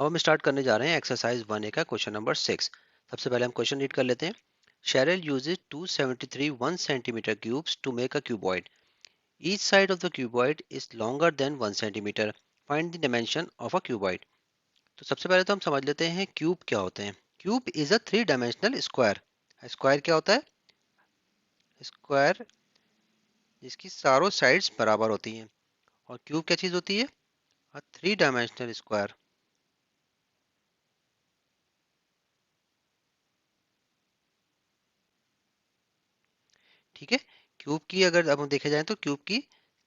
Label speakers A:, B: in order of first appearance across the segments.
A: अब हम स्टार्ट करने जा रहे हैं एक्सरसाइज 1A का क्वेश्चन नंबर 6। सबसे पहले हम क्वेश्चन रीड कर लेते हैं। Sheryl uses 273 1 cm cubes to make a cuboid. Each side of the cuboid is longer than 1 cm. Find the dimension of a cuboid. तो सबसे पहले तो हम समझ लेते हैं क्यूब क्या होते हैं। Cube is a 3 dimensional square. Square क्या होता है? स्क्वायर जिसकी चारों साइड्स बराबर होती हैं। और क्यूब क्या चीज होती है? अ 3 डायमेंशनल स्क्वायर। ठीक है। क्यूब की अगर अब हम देखे जाए तो क्यूब की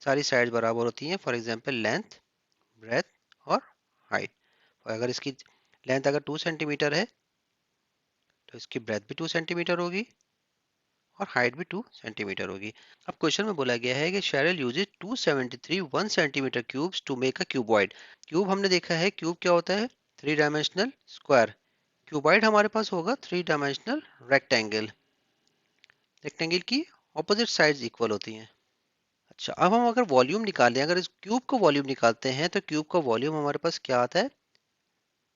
A: सारी साइड बराबर होती हैं। फॉर एग्जांपल लेंथ, ब्रेथ और हाइट। और अगर इसकी लेंथ अगर 2 सेंटीमीटर है तो इसकी ब्रेथ भी 2 सेंटीमीटर होगी और हाइट भी 2 सेंटीमीटर होगी। अब क्वेश्चन में बोला गया है कि Sheryl uses 273 1 cm cubes to make a cuboid. Cube हमने देखा है, क्यूब क्या होता है? 3 डायमेंशनल स्क्वायर। क्यूबॉइड हमारे पास होगा 3 डायमेंशनल रेक्टेंगल। रेक्टेंगल की ऑपोजिट साइड्स इक्वल होती हैं। अच्छा, अब हम अगर वॉल्यूम निकालें, अगर इस क्यूब का वॉल्यूम निकालते हैं तो क्यूब का वॉल्यूम हमारे पास क्या आता है?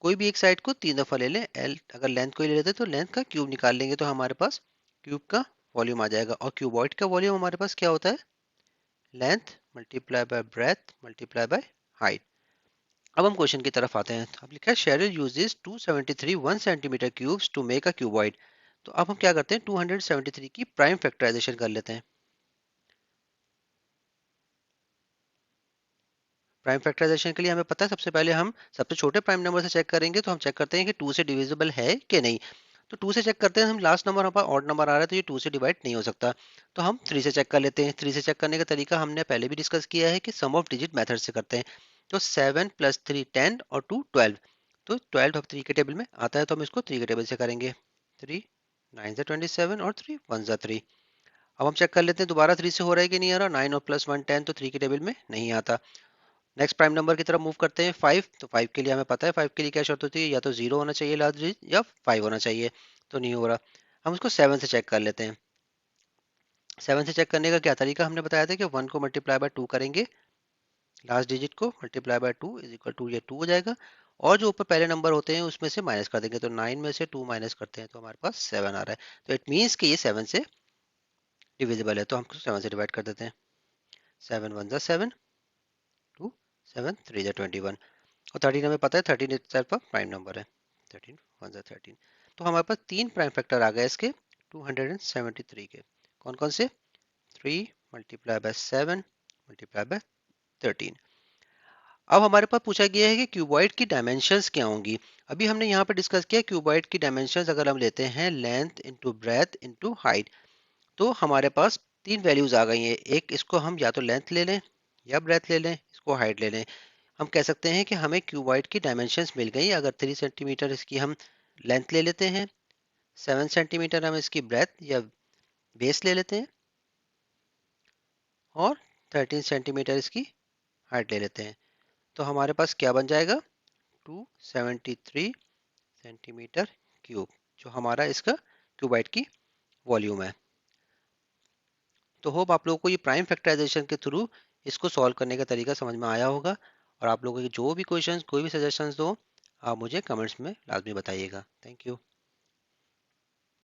A: कोई भी एक साइड को 3 दफा ले लें। एल अगर लेंथ को ही ले लेते हैं तो लेंथ का क्यूब निकाल लेंगे तो हमारे पास क्यूब का वॉल्यूम आ जाएगा। और क्यूबॉइड का वॉल्यूम हमारे पास क्या होता है? Length multiply by breath multiply by height. अब हम क्वेश्चन की तरफ आते हैं। अब लिखा है Sheryl uses 273 1 cm cubes to make a cuboid. तो अब हम क्या करते हैं, 273 की प्राइम फैक्टराइजेशन कर लेते हैं। प्राइम फैक्टराइजेशन के लिए हमें पता है, सबसे पहले हम सबसे छोटे प्राइम नंबर से चेक करेंगे। तो हम चेक करते हैं कि 2 से डिविजिबल है कि नहीं। तो 2 से चेक करते हैं, हम लास्ट नंबर हमारा ऑड नंबर आ रहा है तो ये 2 से डिवाइड नहीं हो सकता। तो हम 3 से चेक कर लेते हैं। 3 से चेक करने का तरीका हमने पहले भी डिस्कस किया है कि सम ऑफ डिजिट मेथड से करते हैं। तो 7 + 3 10 और 2 12। तो 12 अब 3 के टेबल में आता है तो हम इसको 3 के टेबल से करेंगे। 3 9 से 27 और 3 1 जा 3। अब हम चेक कर लेते हैं दोबारा 3 से हो रहा है कि नहीं आ रहा। 9 और +1 10, तो 3 के टेबल में नहीं आता। नेक्स्ट प्राइम नंबर की तरफ मूव करते हैं 5। तो 5 के लिए हमें पता है 5 के लिए क्या शर्त होती है, या तो 0 होना चाहिए लास्ट डिजिट या 5 होना चाहिए। तो नहीं हो रहा। हम उसको 7 से चेक कर लेते हैं। 7 से चेक करने का क्या तरीका हमने बताया था कि 1 को मल्टीप्लाई बाय 2 करेंगे, लास्ट डिजिट को multiply by 2 is equal to, ये 2 हो जाएगा। और जो ऊपर पहले नंबर होते हैं उसमें से माइनस कर देंगे। तो 9 में से 2 माइनस करते हैं तो हमारे पास 7 आ रहा है। तो इट मीन्स कि ये 7 से डिविजिबल है। तो हम 7 से डिवाइड कर देते हैं। 7 1 जा 7, 2 7 3 जा 21। और 13 हमें पता है 13 इटसेल्फ प्राइम नंबर है। 13 1 जा 13। तो हमारे पास 3 प्राइम फैक्टर आ गए इसके 273 के। कौन कौन से? 3 मल्टीप्लाई बाय 7 मल्टीप्लाई बाय 13। अब हमारे पास पूछा गया है कि क्यूबॉइड की डायमेंशंस क्या होंगी। अभी हमने यहाँ पर डिस्कस किया क्यूबॉइड की डायमेंशंस अगर हम लेते हैं length into breadth into height, तो हमारे पास 3 वैल्यूज आ गई हैं। एक इसको हम या तो लेंथ ले लें या ब्रेथ ले लें, इसको हाइट ले लें। हम कह सकते हैं कि हमें क्यूबॉइड की डायमेंशंस मिल गई। अगर 3 सेंटीमीटर इसकी हम लेंथ ले लेते हैं, 7 सेंटीमीटर हम इसकी ब्रेथ या बेस ले लेते हैं और 13 सेंटीमीटर इसकी हाइट ले लेते हैं, तो हमारे पास क्या बन जाएगा? 273 सेंटीमीटर क्यूब, जो हमारा इसका क्यूबॉइड की वॉल्यूम है। तो होप आप लोगों को ये प्राइम फैक्टराइजेशन के थ्रू इसको सॉल्व करने का तरीका समझ में आया होगा। और आप लोगों के जो भी क्वेश्चंस, कोई भी सजेशंस हो, आप मुझे कमेंट्स में लाजमी बताइएगा। Thank you.